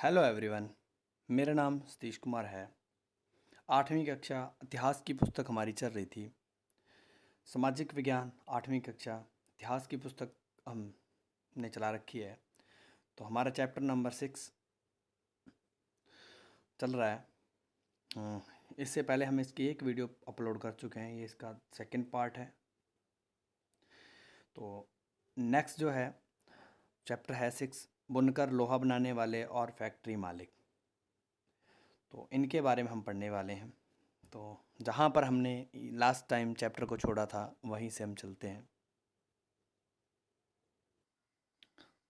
Hello everyone. मेरा नाम सतीश कुमार है। 8वीं कक्षा इतिहास की पुस्तक हमारी चल रही थी। सामाजिक विज्ञान 8वीं कक्षा इतिहास की पुस्तक हमने चला रखी है। तो हमारा चैप्टर नंबर 6 चल रहा है। इससे पहले हम इसकी एक वीडियो अपलोड कर चुके हैं, ये इसका सेकंड पार्ट है। तो नेक्स्ट जो है चैप्टर है 6, बुनकर, लोहा बनाने वाले और फैक्ट्री मालिक। तो इनके बारे में हम पढ़ने वाले हैं। तो जहाँ पर हमने लास्ट टाइम चैप्टर को छोड़ा था वहीं से हम चलते हैं।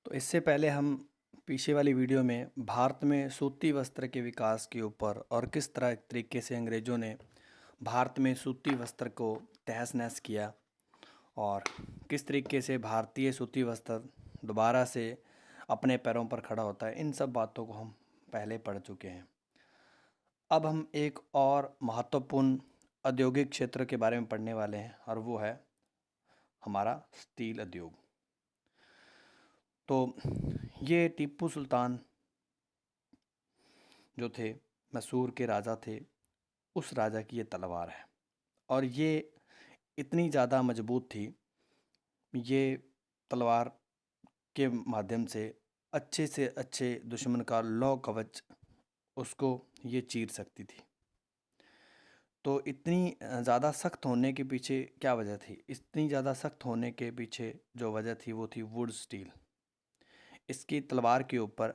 तो इससे पहले हम पीछे वाली वीडियो में भारत में सूती वस्त्र के विकास के ऊपर और किस तरह तरीके से अंग्रेज़ों ने भारत में सूती वस्त्र को तहस नहस किया और किस तरीके से भारतीय सूती वस्त्र दोबारा से अपने पैरों पर खड़ा होता है, इन सब बातों को हम पहले पढ़ चुके हैं। अब हम एक और महत्वपूर्ण औद्योगिक क्षेत्र के बारे में पढ़ने वाले हैं और वो है हमारा स्टील उद्योग। तो ये टीपू सुल्तान जो थे, मैसूर के राजा थे, उस राजा की ये तलवार है और ये इतनी ज़्यादा मजबूत थी, ये तलवार के माध्यम से अच्छे दुश्मन का लौ कवच उसको ये चीर सकती थी। तो इतनी ज़्यादा सख्त होने के पीछे क्या वजह थी? इतनी ज़्यादा सख्त होने के पीछे जो वजह थी वो थी वुड स्टील। इसकी तलवार के ऊपर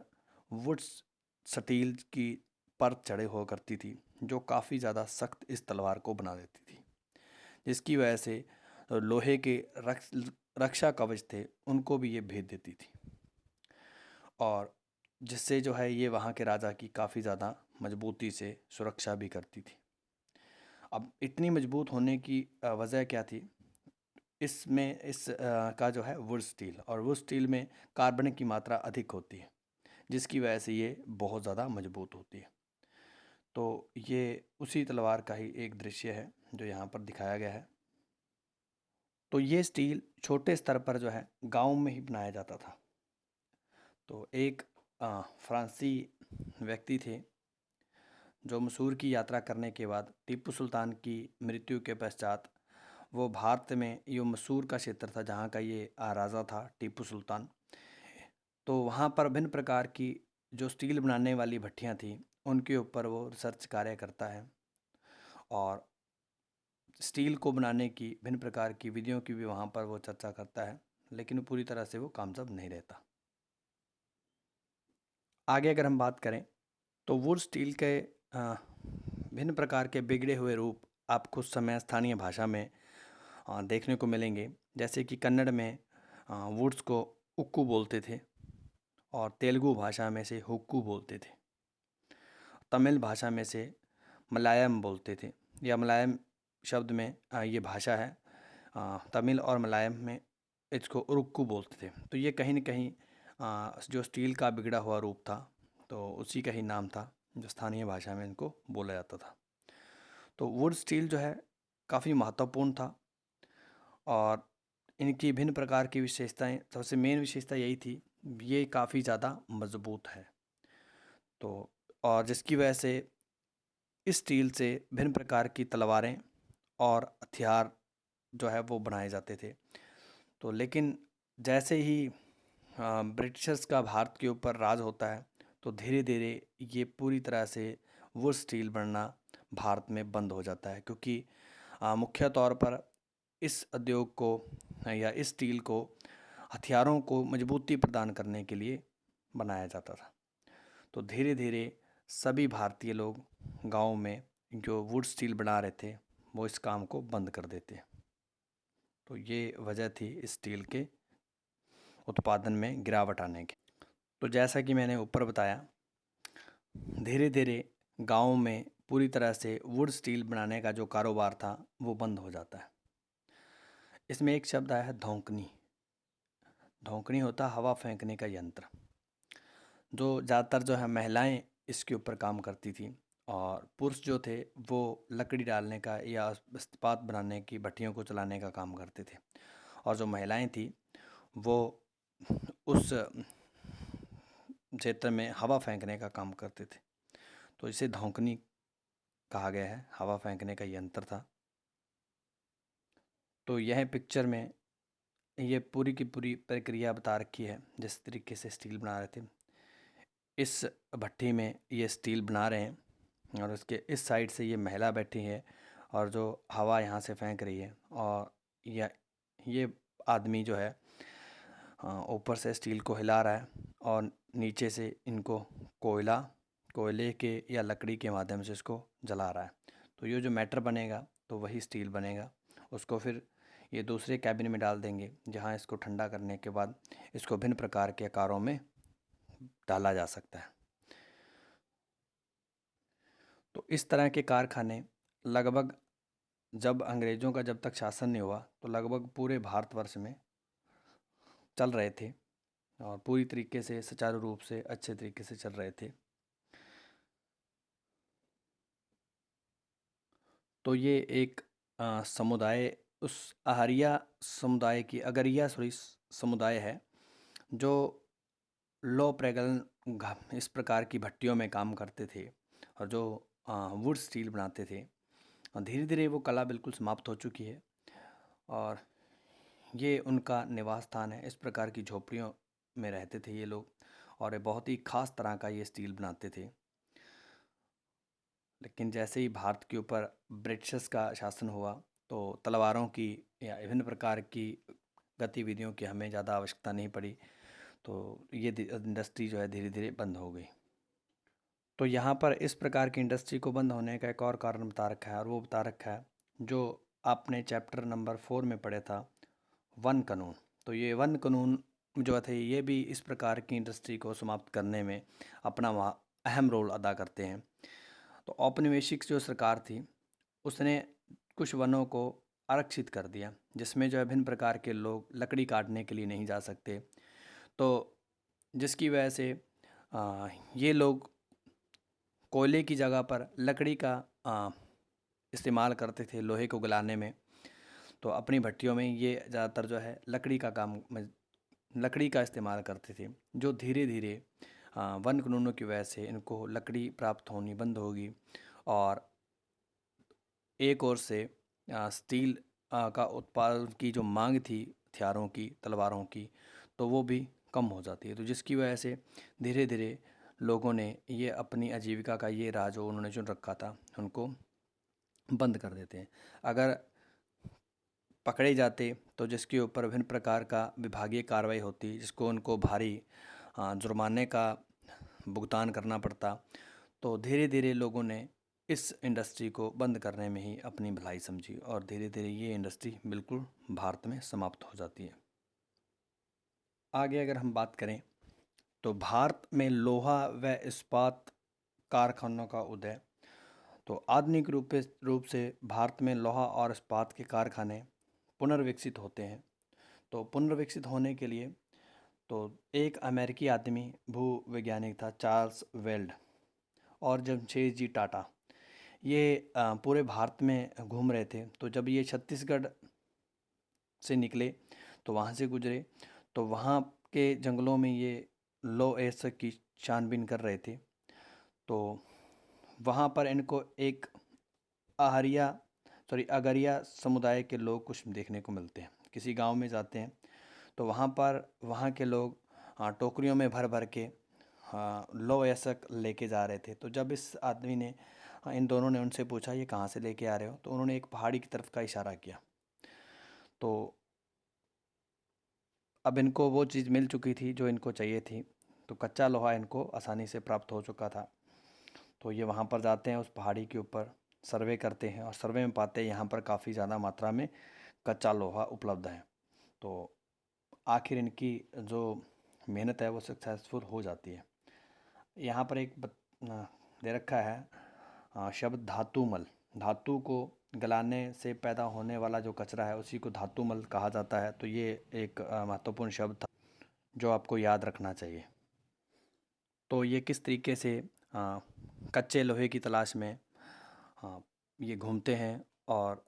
वुड स्टील की परत चढ़े हुआ करती थी जो काफ़ी ज़्यादा सख्त इस तलवार को बना देती थी, जिसकी वजह से लोहे के रक्षा कवच थे उनको भी ये भेद देती थी और जिससे जो है ये वहाँ के राजा की काफ़ी ज़्यादा मजबूती से सुरक्षा भी करती थी। अब इतनी मजबूत होने की वजह क्या थी? इसमें का जो है वुड स्टील, और वुड स्टील में कार्बन की मात्रा अधिक होती है जिसकी वजह से ये बहुत ज़्यादा मजबूत होती है। तो ये उसी तलवार का ही एक दृश्य है जो यहाँ पर दिखाया गया है। तो ये स्टील छोटे स्तर पर जो है गाँव में ही बनाया जाता था। तो एक फ्रांसी व्यक्ति थे जो मैसूर की यात्रा करने के बाद टीपू सुल्तान की मृत्यु के पश्चात वो भारत में, ये मैसूर का क्षेत्र था जहाँ का ये राजा था टीपू सुल्तान, तो वहाँ पर भिन्न प्रकार की जो स्टील बनाने वाली भट्टियाँ थी उनके ऊपर वो रिसर्च कार्य करता है और स्टील को बनाने की भिन्न प्रकार की विधियों की भी वहाँ पर वो चर्चा करता है, लेकिन पूरी तरह से वो कामयाब नहीं रहता। आगे अगर हम बात करें तो वुड स्टील के भिन्न प्रकार के बिगड़े हुए रूप आपको समय स्थानीय भाषा में देखने को मिलेंगे। जैसे कि कन्नड़ में वुड्स को उक्कू बोलते थे और तेलुगु भाषा में से हुक्कू बोलते थे। तमिल भाषा में से मलयालम बोलते थे, या मलयालम शब्द में ये भाषा है, तमिल और मलयालम में इसको उरुक्कू बोलते थे। तो ये कहीं न कहीं जो स्टील का बिगड़ा हुआ रूप था तो उसी का ही नाम था जो स्थानीय भाषा में इनको बोला जाता था। तो वुड स्टील जो है काफ़ी महत्वपूर्ण था और इनकी भिन्न प्रकार की विशेषताएं, सबसे मेन विशेषता यही थी, ये काफ़ी ज़्यादा मजबूत है। तो और जिसकी वजह से इस स्टील से भिन्न प्रकार की तलवारें और हथियार जो है वो बनाए जाते थे। तो लेकिन जैसे ही ब्रिटिशर्स का भारत के ऊपर राज होता है तो धीरे धीरे ये पूरी तरह से वो स्टील बनना भारत में बंद हो जाता है, क्योंकि मुख्य तौर पर इस उद्योग को या इस स्टील को हथियारों को मजबूती प्रदान करने के लिए बनाया जाता था। तो धीरे धीरे सभी भारतीय लोग गाँव में जो वुड स्टील बना रहे थे वो इस काम को बंद कर देते। तो ये वजह थी इस स्टील के उत्पादन में गिरावट आने की। तो जैसा कि मैंने ऊपर बताया, धीरे धीरे गाँव में पूरी तरह से वुड स्टील बनाने का जो कारोबार था वो बंद हो जाता है। इसमें एक शब्द आया है धौंकनी। धौंकनी होता है हवा फेंकने का यंत्र, जो ज़्यादातर जो है महिलाएं इसके ऊपर काम करती थी और पुरुष जो थे वो लकड़ी डालने का या इस्पात बनाने की भट्टियों को चलाने का काम करते थे, और जो महिलाएं थी वो उस क्षेत्र में हवा फेंकने का काम करते थे। तो इसे धौंकनी कहा गया है, हवा फेंकने का यंत्र था। तो यह पिक्चर में ये पूरी की पूरी प्रक्रिया बता रखी है, जिस तरीके से स्टील बना रहे थे। इस भट्टी में ये स्टील बना रहे हैं और उसके इस साइड से ये महिला बैठी है और जो हवा यहाँ से फेंक रही है। और ये आदमी जो है ऊपर से स्टील को हिला रहा है और नीचे से इनको कोयले के या लकड़ी के माध्यम से इसको जला रहा है। तो ये जो मैटर बनेगा तो वही स्टील बनेगा। उसको फिर ये दूसरे कैबिन में डाल देंगे, जहाँ इसको ठंडा करने के बाद इसको भिन्न प्रकार के आकारों में डाला जा सकता है। तो इस तरह के कारखाने लगभग जब तक शासन नहीं हुआ तो लगभग पूरे भारतवर्ष में चल रहे थे और पूरी तरीके से सुचारू रूप से अच्छे तरीके से चल रहे थे। तो ये एक समुदाय उस अगरिया समुदाय है जो लो प्रगलन इस प्रकार की भट्टियों में काम करते थे और जो वुड स्टील बनाते थे। और धीरे धीरे वो कला बिल्कुल समाप्त हो चुकी है और ये उनका निवास स्थान है। इस प्रकार की झोपड़ियों में रहते थे ये लोग और ये बहुत ही ख़ास तरह का ये स्टील बनाते थे। लेकिन जैसे ही भारत के ऊपर ब्रिटिश का शासन हुआ तो तलवारों की या विभिन्न प्रकार की गतिविधियों की हमें ज़्यादा आवश्यकता नहीं पड़ी। तो ये इंडस्ट्री जो है धीरे धीरे बंद हो गई। तो यहाँ पर इस प्रकार की इंडस्ट्री को बंद होने का एक और कारण बता रखा है और वो बता रखा है जो आपने चैप्टर नंबर 4 में पढ़ा था, वन कानून। तो ये वन कानून जो थे ये भी इस प्रकार की इंडस्ट्री को समाप्त करने में अपना अहम रोल अदा करते हैं। तो औपनिवेशिक जो सरकार थी उसने कुछ वनों को आरक्षित कर दिया, जिसमें जो है विभिन्न प्रकार के लोग लकड़ी काटने के लिए नहीं जा सकते। तो जिसकी वजह से ये लोग कोयले की जगह पर लकड़ी का इस्तेमाल करते थे लोहे को गलाने में। तो अपनी भट्टियों में ये ज़्यादातर जो है लकड़ी का इस्तेमाल करते थे, जो धीरे धीरे वन कानूनों की वजह से इनको लकड़ी प्राप्त होनी बंद होगी और एक ओर से स्टील का उत्पादन की जो मांग थी हथियारों की, तलवारों की, तो वो भी कम हो जाती है। तो जिसकी वजह से धीरे धीरे लोगों ने ये अपनी आजीविका का ये राह जो उन्होंने चुन रखा था उनको बंद कर देते हैं। अगर पकड़े जाते तो जिसके ऊपर विभिन्न प्रकार का विभागीय कार्रवाई होती, जिसको उनको भारी जुर्माने का भुगतान करना पड़ता। तो धीरे धीरे लोगों ने इस इंडस्ट्री को बंद करने में ही अपनी भलाई समझी और धीरे धीरे ये इंडस्ट्री बिल्कुल भारत में समाप्त हो जाती है। आगे अगर हम बात करें तो भारत में लोहा व इस्पात कारखानों का उदय। तो आधुनिक रूप से भारत में लोहा और इस्पात के कारखाने पुनर्विकसित होते हैं। तो पुनर्विकसित होने के लिए तो एक अमेरिकी आदमी भूवैज्ञानिक था, चार्ल्स वेल्ड, और जमशेदजी टाटा, ये पूरे भारत में घूम रहे थे। तो जब ये छत्तीसगढ़ से निकले तो वहाँ से गुजरे तो वहाँ के जंगलों में ये लो एसक की छानबीन कर रहे थे। तो वहाँ पर इनको एक अगरिया समुदाय के लोग कुछ देखने को मिलते हैं। किसी गांव में जाते हैं तो वहाँ पर वहाँ के लोग टोकरियों में भर भर के लो एसक लेके जा रहे थे। तो जब इस आदमी ने इन दोनों ने उनसे पूछा ये कहाँ से लेके आ रहे हो, तो उन्होंने एक पहाड़ी की तरफ का इशारा किया। तो अब इनको वो चीज़ मिल चुकी थी जो इनको चाहिए थी। तो कच्चा लोहा इनको आसानी से प्राप्त हो चुका था। तो ये वहाँ पर जाते हैं, उस पहाड़ी के ऊपर सर्वे करते हैं और सर्वे में पाते हैं यहाँ पर काफ़ी ज़्यादा मात्रा में कच्चा लोहा उपलब्ध है। तो आखिर इनकी जो मेहनत है वो सक्सेसफुल हो जाती है। यहाँ पर दे रखा है शब्द धातुमल। धातु को गलाने से पैदा होने वाला जो कचरा है उसी को धातुमल कहा जाता है। तो ये एक महत्वपूर्ण शब्द था जो आपको याद रखना चाहिए। तो ये किस तरीके से कच्चे लोहे की तलाश में ये घूमते हैं और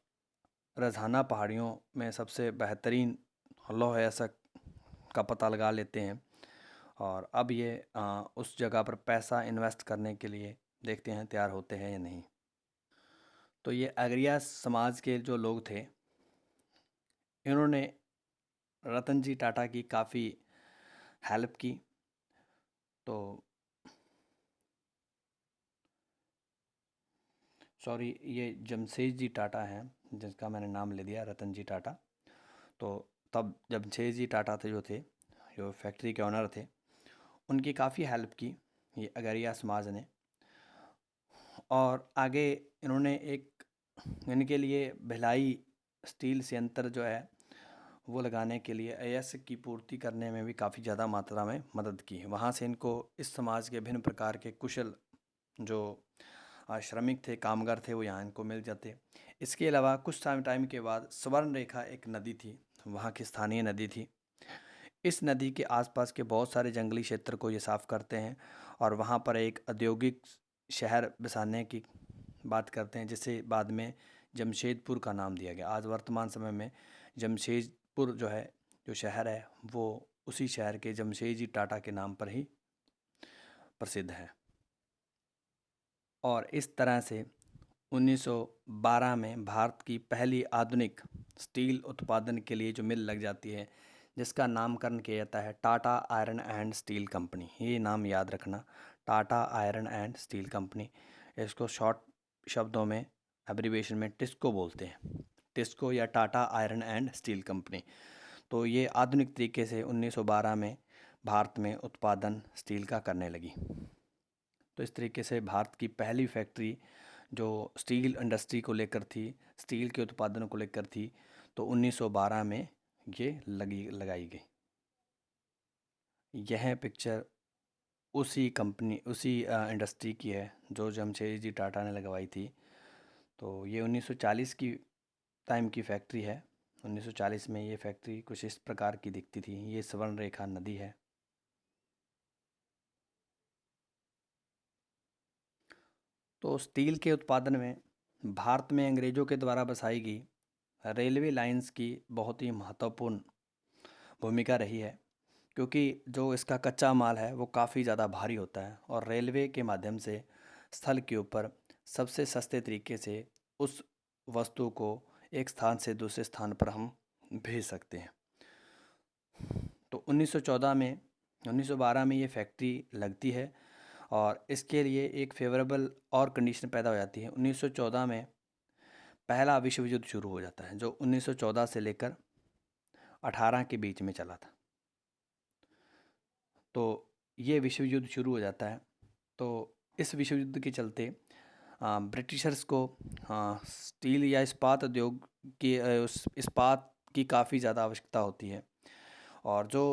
रझाना पहाड़ियों में सबसे बेहतरीन लौह ऐसा का पता लगा लेते हैं और अब ये उस जगह पर पैसा इन्वेस्ट करने के लिए देखते हैं तैयार होते हैं या नहीं। तो ये अगरिया समाज के जो लोग थे, इन्होंने रतन जी टाटा की काफ़ी हेल्प की। तो सॉरी, ये जमशेद जी टाटा हैं जिसका मैंने नाम ले दिया, रतन जी टाटा। तो तब जमशेद जी टाटा थे, जो फैक्ट्री के ऑनर थे, उनकी काफ़ी हेल्प की ये अगरिया समाज ने। और आगे इन्होंने एक इनके लिए भिलाई स्टील संयंत्र जो है वो लगाने के लिए अयस्क की पूर्ति करने में भी काफ़ी ज़्यादा मात्रा में मदद की। वहाँ से इनको इस समाज के भिन्न प्रकार के कुशल जो श्रमिक थे, कामगार थे, वो यहाँ इनको मिल जाते। इसके अलावा कुछ टाइम के बाद स्वर्ण रेखा एक नदी थी, वहाँ की स्थानीय नदी थी। इस नदी के आसपास के बहुत सारे जंगली क्षेत्र को ये साफ़ करते हैं और वहाँ पर एक औद्योगिक शहर बसाने की बात करते हैं, जिसे बाद में जमशेदपुर का नाम दिया गया। आज वर्तमान समय में जमशेदपुर जो शहर है, वो उसी शहर के जमशेद जी टाटा के नाम पर ही प्रसिद्ध है। और इस तरह से 1912 में भारत की पहली आधुनिक स्टील उत्पादन के लिए जो मिल लग जाती है, जिसका नामकरण किया जाता है Tata iron and steel company. ये नाम याद रखना, Tata iron and steel company. इसको शॉर्ट शब्दों में, एब्रीविएशन में टिस्को बोलते हैं, टिस्को या Tata iron and steel company. तो ये आधुनिक तरीके से 1912 में भारत में उत्पादन स्टील का करने लगी। तो इस तरीके से भारत की पहली फैक्ट्री जो स्टील इंडस्ट्री को लेकर थी, स्टील के उत्पादन को लेकर थी, तो 1912 में ये लगाई गई। यह पिक्चर उसी इंडस्ट्री की है जो जमशेद जी टाटा ने लगवाई थी। तो ये 1940 की टाइम की फैक्ट्री है। 1940 में ये फैक्ट्री कुछ इस प्रकार की दिखती थी। ये स्वर्ण रेखा नदी है। तो स्टील के उत्पादन में भारत में अंग्रेज़ों के द्वारा बसाई गई रेलवे लाइंस की बहुत ही महत्वपूर्ण भूमिका रही है, क्योंकि जो इसका कच्चा माल है वो काफ़ी ज़्यादा भारी होता है और रेलवे के माध्यम से स्थल के ऊपर सबसे सस्ते तरीके से उस वस्तु को एक स्थान से दूसरे स्थान पर हम भेज सकते हैं। तो 1912 में ये फैक्ट्री लगती है और इसके लिए एक फेवरेबल और कंडीशन पैदा हो जाती है। 1914 में पहला विश्व युद्ध शुरू हो जाता है, जो 1914 से लेकर 18 के बीच में चला था। तो ये विश्व युद्ध शुरू हो जाता है। तो इस विश्व युद्ध के चलते ब्रिटिशर्स को स्टील या इस्पात उद्योग की उस इस्पात की काफ़ी ज़्यादा आवश्यकता होती है। और जो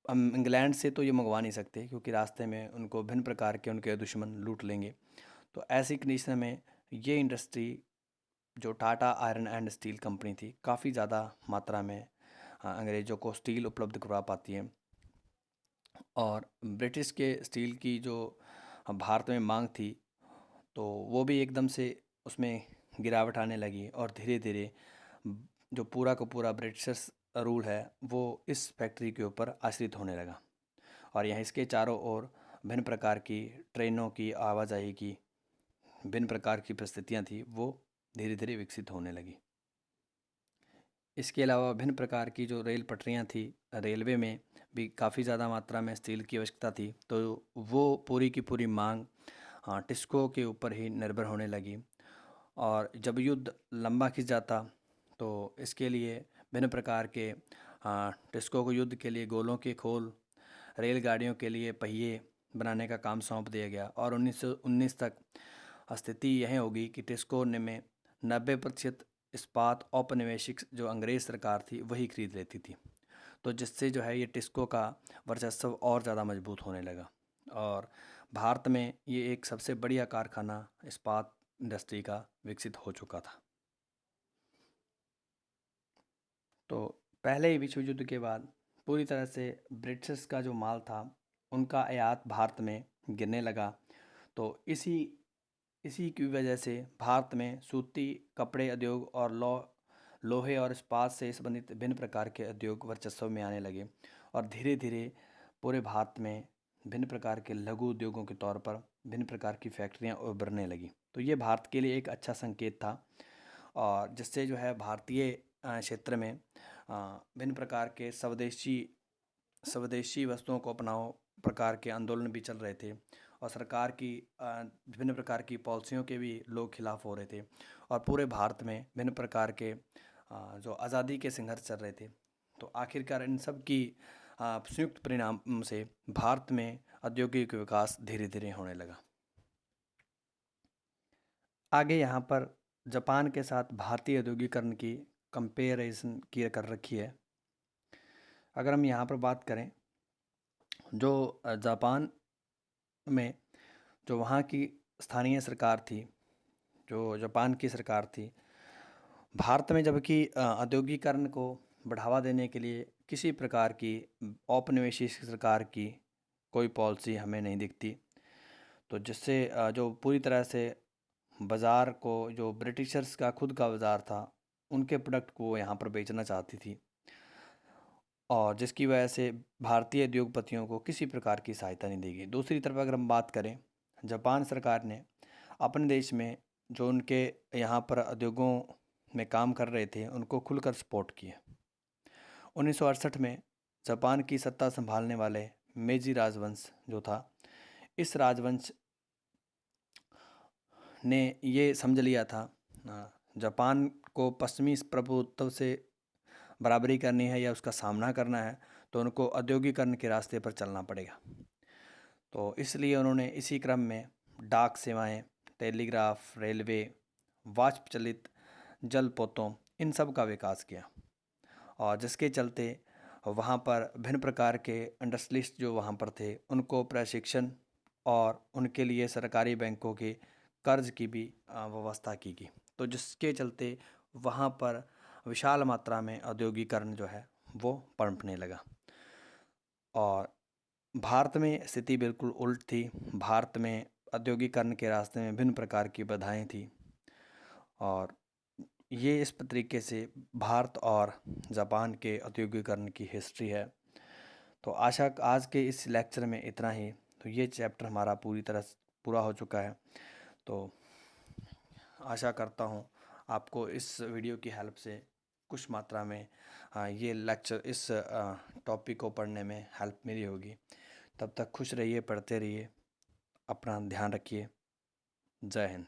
हम इंग्लैंड से तो ये मंगवा नहीं सकते, क्योंकि रास्ते में उनको भिन्न प्रकार के उनके दुश्मन लूट लेंगे। तो ऐसी कंडीशन में ये इंडस्ट्री जो Tata iron and steel company थी, काफ़ी ज़्यादा मात्रा में अंग्रेज़ों को स्टील उपलब्ध करवा पाती है। और ब्रिटिश के स्टील की जो भारत में मांग थी, तो वो भी एकदम से उसमें गिरावट आने लगी और धीरे धीरे जो पूरा का पूरा ब्रिटिशर्स रूल है वो इस फैक्ट्री के ऊपर आश्रित होने लगा। और यहाँ इसके चारों ओर भिन्न प्रकार की ट्रेनों की आवाजाही की भिन्न प्रकार की परिस्थितियाँ थी, वो धीरे धीरे विकसित होने लगी। इसके अलावा भिन्न प्रकार की जो रेल पटरियाँ थी, रेलवे में भी काफ़ी ज़्यादा मात्रा में स्टील की आवश्यकता थी। तो वो पूरी की पूरी मांग टिस्को के ऊपर ही निर्भर होने लगी। और जब युद्ध लंबा खिंच जाता तो इसके लिए भिन्न प्रकार के टिस्को को युद्ध के लिए गोलों के खोल, रेलगाड़ियों के लिए पहिए बनाने का काम सौंप दिया गया। और 1919 तक स्थिति यह होगी कि टिस्को ने में 90% इस्पात औपनिवेशिक जो अंग्रेज़ सरकार थी वही खरीद लेती थी। तो जिससे जो है ये टिस्को का वर्चस्व और ज़्यादा मजबूत होने लगा और भारत में ये एक सबसे बढ़िया कारखाना इस्पात इंडस्ट्री का विकसित हो चुका था। तो पहले ही विश्व युद्ध के बाद पूरी तरह से ब्रिटिश का जो माल था उनका आयात भारत में गिरने लगा। तो इसी इसी की वजह से भारत में सूती कपड़े उद्योग और लोहे और इस्पात से संबंधित भिन्न प्रकार के उद्योग वर्चस्व में आने लगे और धीरे धीरे पूरे भारत में भिन्न प्रकार के लघु उद्योगों के तौर पर भिन्न प्रकार की फैक्ट्रियां उभरने लगी। तो ये भारत के लिए एक अच्छा संकेत था, और जिससे जो है भारतीय क्षेत्र में भिन्न प्रकार के स्वदेशी स्वदेशी वस्तुओं को अपनाओ प्रकार के आंदोलन भी चल रहे थे, और सरकार की विभिन्न प्रकार की पॉलिसियों के भी लोग खिलाफ हो रहे थे, और पूरे भारत में भिन्न प्रकार के जो आज़ादी के संघर्ष चल रहे थे। तो आखिरकार इन सब की संयुक्त परिणाम से भारत में औद्योगिक विकास धीरे धीरे होने लगा। आगे यहाँ पर जापान के साथ भारतीय औद्योगिकरण की कंपेरिजन की कर रखी है। अगर हम यहाँ पर बात करें, जो जापान में जो वहाँ की स्थानीय सरकार थी, जो जापान की सरकार थी, भारत में जबकि औद्योगिकरण को बढ़ावा देने के लिए किसी प्रकार की औपनिवेशिक सरकार की कोई पॉलिसी हमें नहीं दिखती। तो जिससे जो पूरी तरह से बाज़ार को, जो ब्रिटिशर्स का खुद का बाज़ार था, उनके प्रोडक्ट को यहाँ पर बेचना चाहती थी, और जिसकी वजह से भारतीय उद्योगपतियों को किसी प्रकार की सहायता नहीं दी गई। दूसरी तरफ अगर हम बात करें, जापान सरकार ने अपने देश में जो उनके यहाँ पर उद्योगों में काम कर रहे थे उनको खुलकर सपोर्ट किया। 1968 में जापान की सत्ता संभालने वाले मेजी राजवंश जो था, इस राजवंश ने ये समझ लिया था जापान को पश्चिमी प्रभुत्व से बराबरी करनी है या उसका सामना करना है, तो उनको औद्योगिकरण के रास्ते पर चलना पड़ेगा। तो इसलिए उन्होंने इसी क्रम में डाक सेवाएं, टेलीग्राफ, रेलवे, वाष्प चलित जलपोतों, इन सब का विकास किया, और जिसके चलते वहाँ पर भिन्न प्रकार के इंडस्ट्रियलिस्ट जो वहाँ पर थे उनको प्रशिक्षण और उनके लिए सरकारी बैंकों के कर्ज की भी व्यवस्था की गई। तो जिसके चलते वहाँ पर विशाल मात्रा में औद्योगिकरण जो है वो पनपने लगा। और भारत में स्थिति बिल्कुल उल्ट थी। भारत में औद्योगिकरण के रास्ते में भिन्न प्रकार की बाधाएं थी, और ये इस तरीके से भारत और जापान के औद्योगिकरण की हिस्ट्री है। तो आशा आज के इस लेक्चर में इतना ही। तो ये चैप्टर हमारा पूरी तरह से पूरा हो चुका है। तो आशा करता हूँ आपको इस वीडियो की हेल्प से कुछ मात्रा में ये लेक्चर, इस टॉपिक को पढ़ने में हेल्प मिली होगी। तब तक खुश रहिए, पढ़ते रहिए, अपना ध्यान रखिए। जय हिंद।